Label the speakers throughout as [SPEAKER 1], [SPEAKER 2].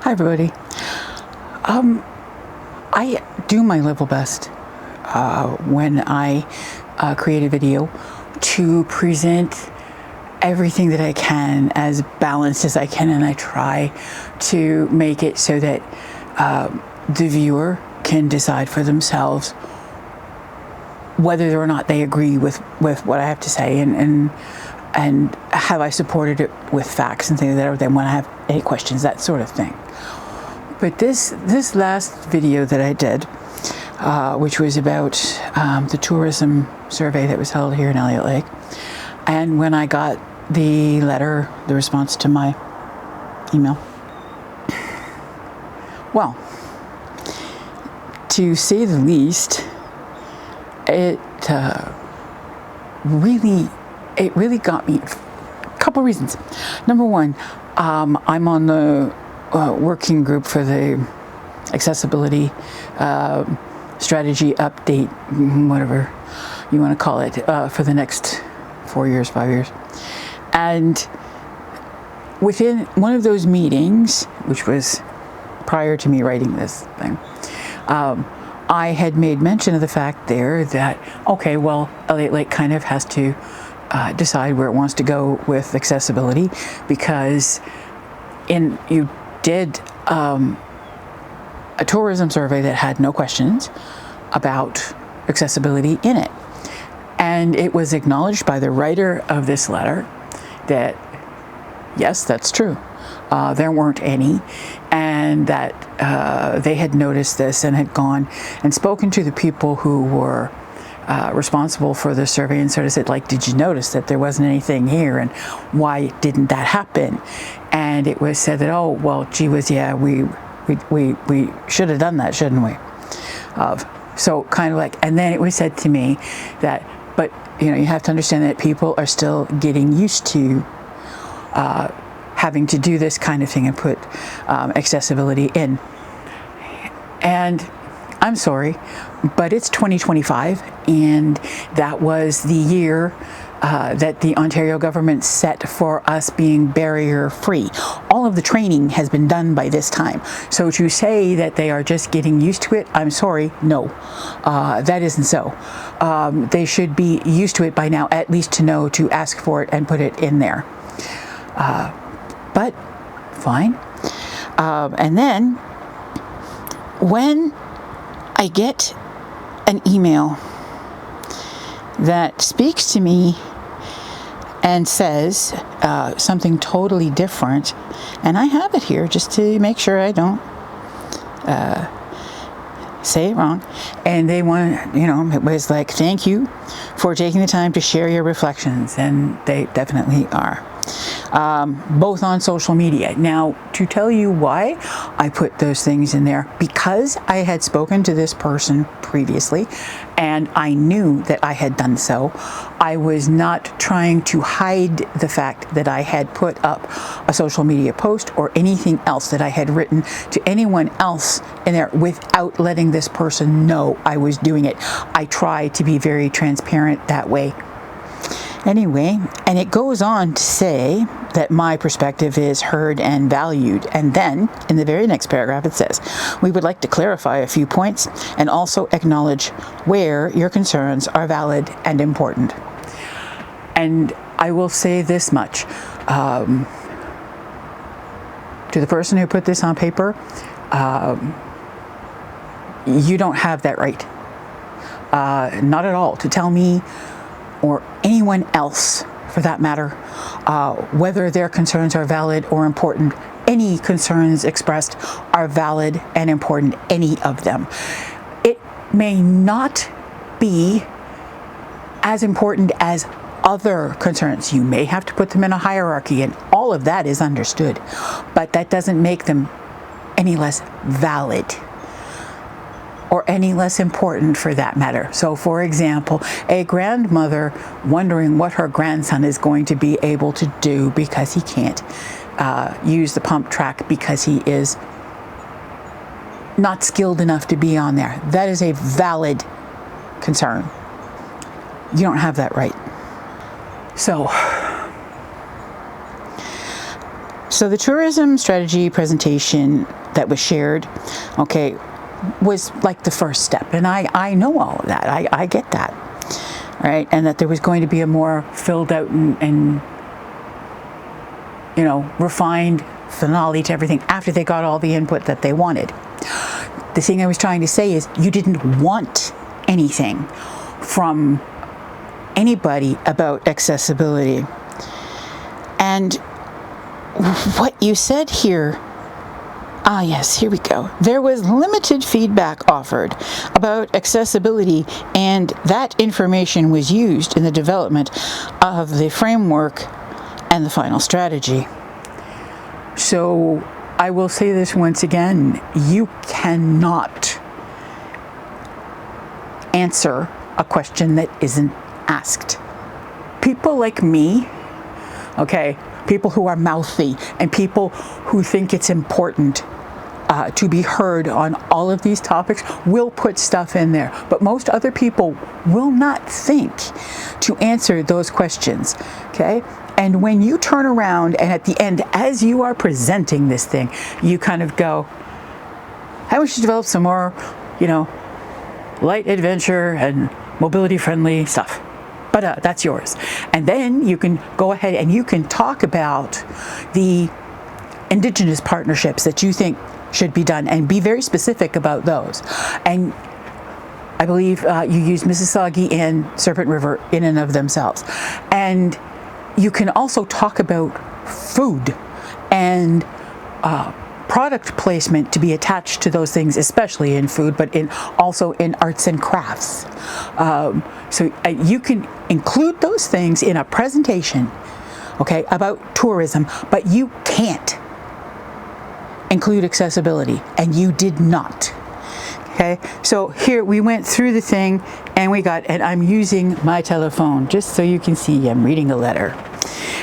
[SPEAKER 1] Hi, everybody. I do my level best when I create a video to present everything that I can as balanced as I can, and I try to make it so that the viewer can decide for themselves whether or not they agree with what I have to say, and have I supported it with facts and things that then when I have any questions, that sort of thing. But this last video that I did, which was about the tourism survey that was held here in Elliott Lake, and when I got the letter, the response to my email, well, to say the least, it really got me. A couple reasons. Number one, I'm on the working group for the accessibility strategy update, whatever you want to call it, for the next 4 years, 5 years. And within one of those meetings, which was prior to me writing this thing, I had made mention of the fact there that, okay, well, Elliott Lake kind of has to decide where it wants to go with accessibility, because you did a tourism survey that had no questions about accessibility in it. And it was acknowledged by the writer of this letter that, yes, that's true. There weren't any, and that they had noticed this and had gone and spoken to the people who were responsible for the survey and sort of said, like, did you notice that there wasn't anything here, and why didn't that happen? And it was said that, oh, well, gee whiz, yeah, we should have done that, shouldn't we? So kind of like, and then it was said to me that, but you have to understand that people are still getting used to having to do this kind of thing and put accessibility in. And I'm sorry, but it's 2025, and that was the year that the Ontario government set for us being barrier-free. All of the training has been done by this time. So to say that they are just getting used to it, I'm sorry, no, that isn't so. They should be used to it by now, at least to know to ask for it and put it in there. But fine. And then when I get an email that speaks to me and says something totally different, and I have it here just to make sure I don't say it wrong, and they want, it was like, thank you for taking the time to share your reflections, and they definitely are. Both on social media. Now, to tell you why I put those things in there, because I had spoken to this person previously and I knew that I had done so. I was not trying to hide the fact that I had put up a social media post or anything else that I had written to anyone else in there without letting this person know I was doing it. I try to be very transparent that way. Anyway, and it goes on to say that my perspective is heard and valued. And then, in the very next paragraph, it says, we would like to clarify a few points and also acknowledge where your concerns are valid and important. And I will say this much. To the person who put this on paper, you don't have that right. Not at all. To tell me, or anyone else for that matter, whether their concerns are valid or important. Any concerns expressed are valid and important, any of them. It may not be as important as other concerns. You may have to put them in a hierarchy, and all of that is understood, but that doesn't make them any less valid or any less important for that matter. So for example, a grandmother wondering what her grandson is going to be able to do because he can't use the pump track because he is not skilled enough to be on there. That is a valid concern. You don't have that right. So So the tourism strategy presentation that was shared, okay, was like the first step. And I know all of that. I get that. Right? And that there was going to be a more filled out and refined finale to everything after they got all the input that they wanted. The thing I was trying to say is you didn't want anything from anybody about accessibility. And what you said here, yes, here we go. There was limited feedback offered about accessibility, and that information was used in the development of the framework and the final strategy. So I will say this once again, you cannot answer a question that isn't asked. People like me, okay, people who are mouthy and people who think it's important to be heard on all of these topics will put stuff in there. But most other people will not think to answer those questions, okay? And when you turn around and at the end, as you are presenting this thing, you kind of go, how we should develop some more, light adventure and mobility friendly stuff. But that's yours. And then you can go ahead and you can talk about the Indigenous partnerships that you think should be done and be very specific about those. And I believe you used Mississauga and Serpent River in and of themselves. And you can also talk about food and product placement to be attached to those things, especially in food, but also in arts and crafts. So you can include those things in a presentation, okay, about tourism, but you can't include accessibility, and you did not. Okay, so here we went through the thing and and I'm using my telephone just so you can see I'm reading a letter.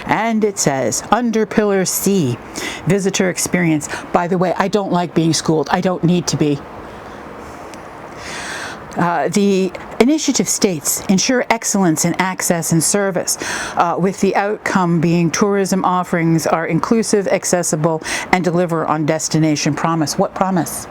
[SPEAKER 1] And it says, under Pillar C, visitor experience. By the way, I don't like being schooled. I don't need to be. The initiative states, ensure excellence in access and service, with the outcome being tourism offerings are inclusive, accessible, and deliver on destination promise. What promise?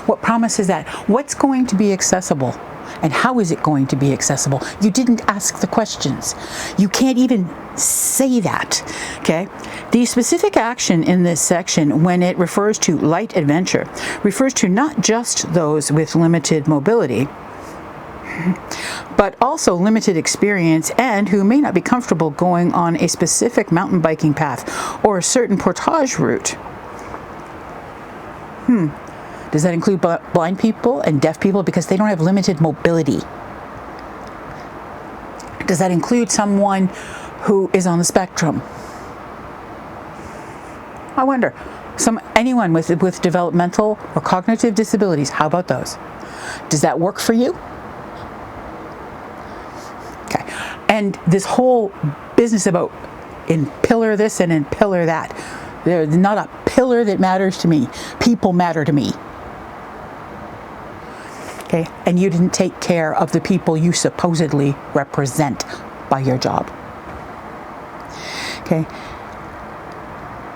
[SPEAKER 1] What promise is that? What's going to be accessible? And how is it going to be accessible? You didn't ask the questions. You can't even say that, okay? The specific action in this section, when it refers to light adventure, refers to not just those with limited mobility, but also limited experience and who may not be comfortable going on a specific mountain biking path or a certain portage route. Does that include blind people and deaf people because they don't have limited mobility? Does that include someone who is on the spectrum? I wonder. Anyone with developmental or cognitive disabilities, how about those? Does that work for you? Okay. And this whole business about in pillar this and in pillar that, there's not a pillar that matters to me. People matter to me. Okay, and you didn't take care of the people you supposedly represent by your job. Okay.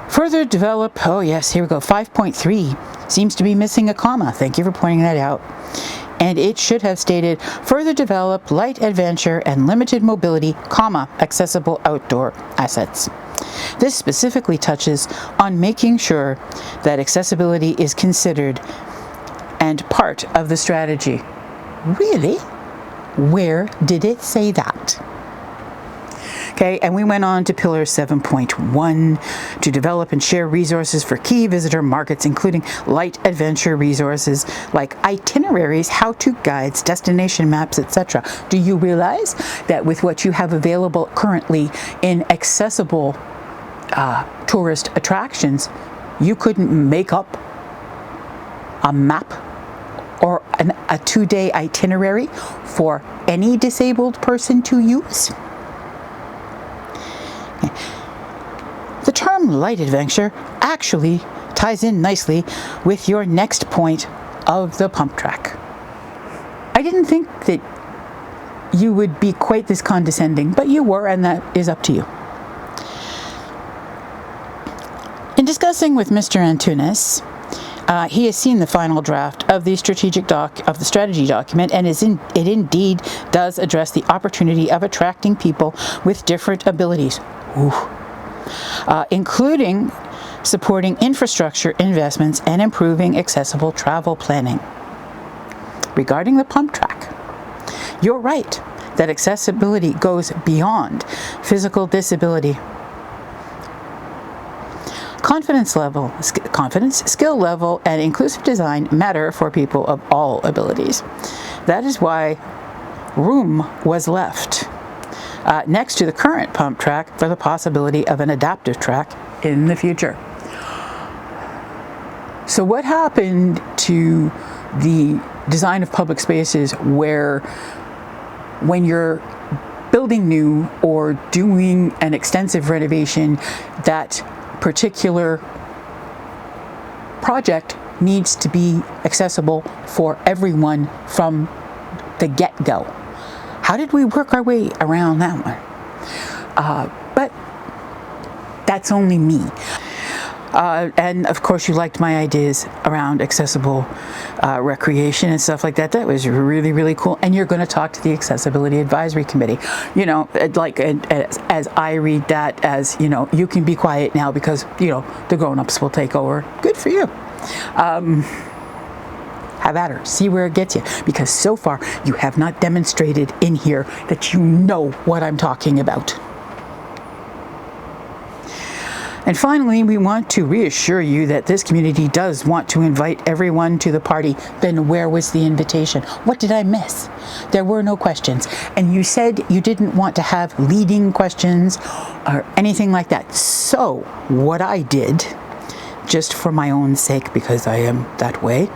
[SPEAKER 1] Further develop, oh yes, here we go, 5.3 seems to be missing a comma. Thank you for pointing that out. And it should have stated, further develop light adventure and limited mobility, comma, accessible outdoor assets. This specifically touches on making sure that accessibility is considered and part of the strategy. Really? Where did it say that? Okay, and we went on to Pillar 7.1 to develop and share resources for key visitor markets, including light adventure resources like itineraries, how-to guides, destination maps, etc. Do you realize that with what you have available currently in accessible tourist attractions, you couldn't make up a map or a 2-day itinerary for any disabled person to use? The term light adventure actually ties in nicely with your next point of the pump track. I didn't think that you would be quite this condescending, but you were, and that is up to you. In discussing with Mr. Antunes, he has seen the final draft of the strategy document, and it indeed does address the opportunity of attracting people with different abilities, including supporting infrastructure investments and improving accessible travel planning. Regarding the pump track, you're right that accessibility goes beyond physical disability. Confidence, skill level, and inclusive design matter for people of all abilities. That is why room was left next to the current pump track for the possibility of an adaptive track in the future. So what happened to the design of public spaces where when you're building new or doing an extensive renovation, that particular project needs to be accessible for everyone from the get-go? How did we work our way around that one? But that's only me. And of course, you liked my ideas around accessible recreation and stuff like that. That was really, really cool. And you're going to talk to the Accessibility Advisory Committee. You know, like as I read that as, you know, you can be quiet now because, you know, the grown-ups will take over. Good for you. Have at her. See where it gets you. Because so far, you have not demonstrated in here that you know what I'm talking about. And finally, we want to reassure you that this community does want to invite everyone to the party. Then where was the invitation? What did I miss? There were no questions. And you said you didn't want to have leading questions or anything like that. So what I did, just for my own sake, because I am that way,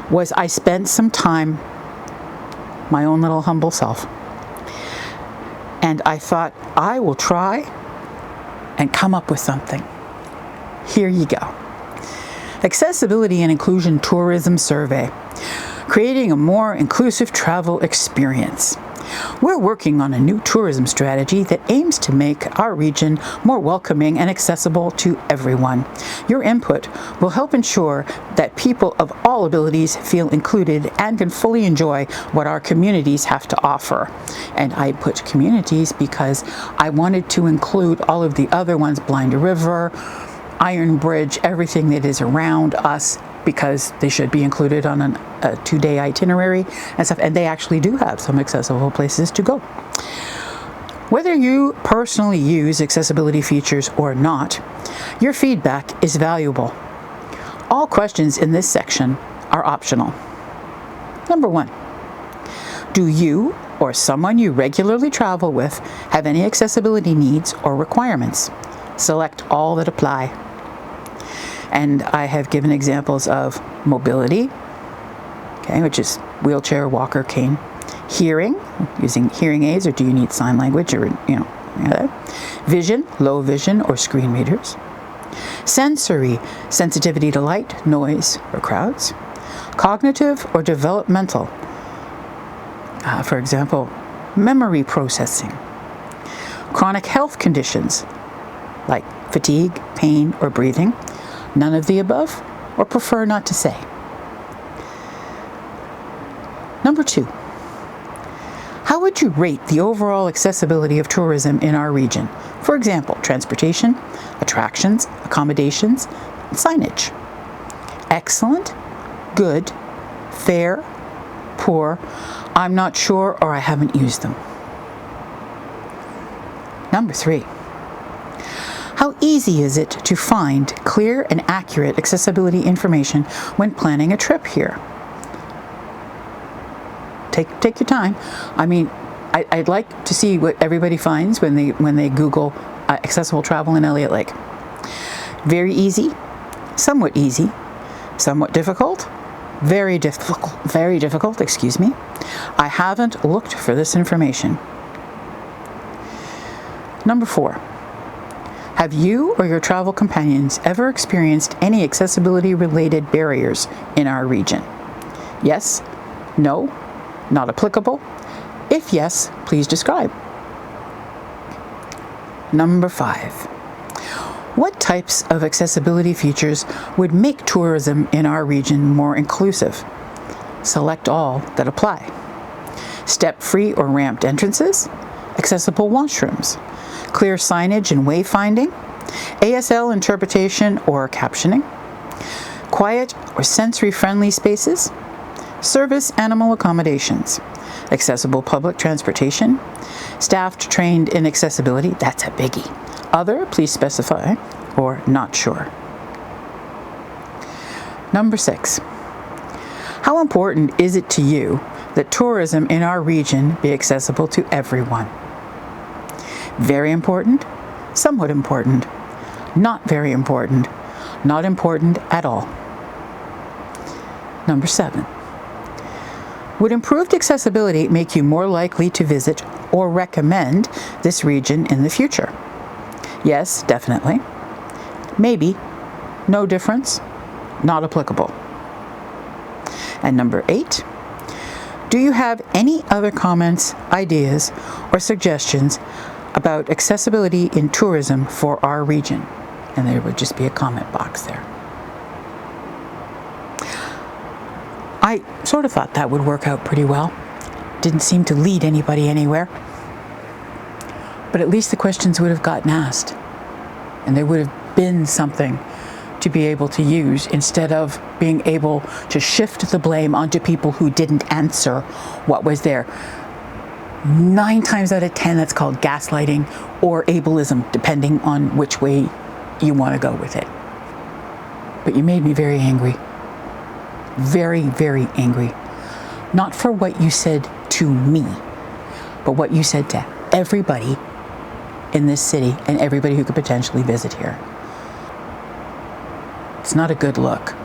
[SPEAKER 1] was I spent some time, my own little humble self, and I thought, I will try and come up with something. Here you go. Accessibility and Inclusion Tourism Survey. Creating a more inclusive travel experience. We're working on a new tourism strategy that aims to make our region more welcoming and accessible to everyone. Your input will help ensure that people of all abilities feel included and can fully enjoy what our communities have to offer. And I put communities because I wanted to include all of the other ones, Blind River, Iron Bridge, everything that is around us, because they should be included on a 2-day itinerary and stuff, and they actually do have some accessible places to go. Whether you personally use accessibility features or not, your feedback is valuable. All questions in this section are optional. Number 1, do you or someone you regularly travel with have any accessibility needs or requirements? Select all that apply. And I have given examples of mobility, okay, which is wheelchair, walker, cane. Hearing, using hearing aids, or do you need sign language, or, you know, vision, low vision, or screen readers. Sensory, sensitivity to light, noise, or crowds. Cognitive or developmental, for example, memory processing. Chronic health conditions, like fatigue, pain, or breathing. None of the above, or prefer not to say. Number 2, how would you rate the overall accessibility of tourism in our region? For example, transportation, attractions, accommodations, and signage. Excellent, good, fair, poor, I'm not sure, or I haven't used them. Number 3, how easy is it to find clear and accurate accessibility information when planning a trip here? Take your time. I mean, I'd like to see what everybody finds when they Google accessible travel in Elliott Lake. Very easy, somewhat difficult, very difficult, excuse me. I haven't looked for this information. Number 4, have you or your travel companions ever experienced any accessibility-related barriers in our region? Yes? No? Not applicable? If yes, please describe. Number 5. What types of accessibility features would make tourism in our region more inclusive? Select all that apply. Step-free or ramped entrances, accessible washrooms, clear signage and wayfinding, ASL interpretation or captioning, quiet or sensory-friendly spaces, service animal accommodations, accessible public transportation, staff trained in accessibility, that's a biggie. Other, please specify, or not sure. Number 6. How important is it to you that tourism in our region be accessible to everyone? Very important, somewhat important, not very important, not important at all. Number 7. Would improved accessibility make you more likely to visit or recommend this region in the future? Yes, definitely. Maybe. No difference. Not applicable. And number 8. Do you have any other comments, ideas, or suggestions about accessibility in tourism for our region? And there would just be a comment box there. I sort of thought that would work out pretty well. Didn't seem to lead anybody anywhere. But at least the questions would have gotten asked. And there would have been something to be able to use instead of being able to shift the blame onto people who didn't answer what was there. 9 times out of 10, that's called gaslighting or ableism, depending on which way you want to go with it. But you made me very angry. Very, very angry. Not for what you said to me, but what you said to everybody in this city and everybody who could potentially visit here. It's not a good look.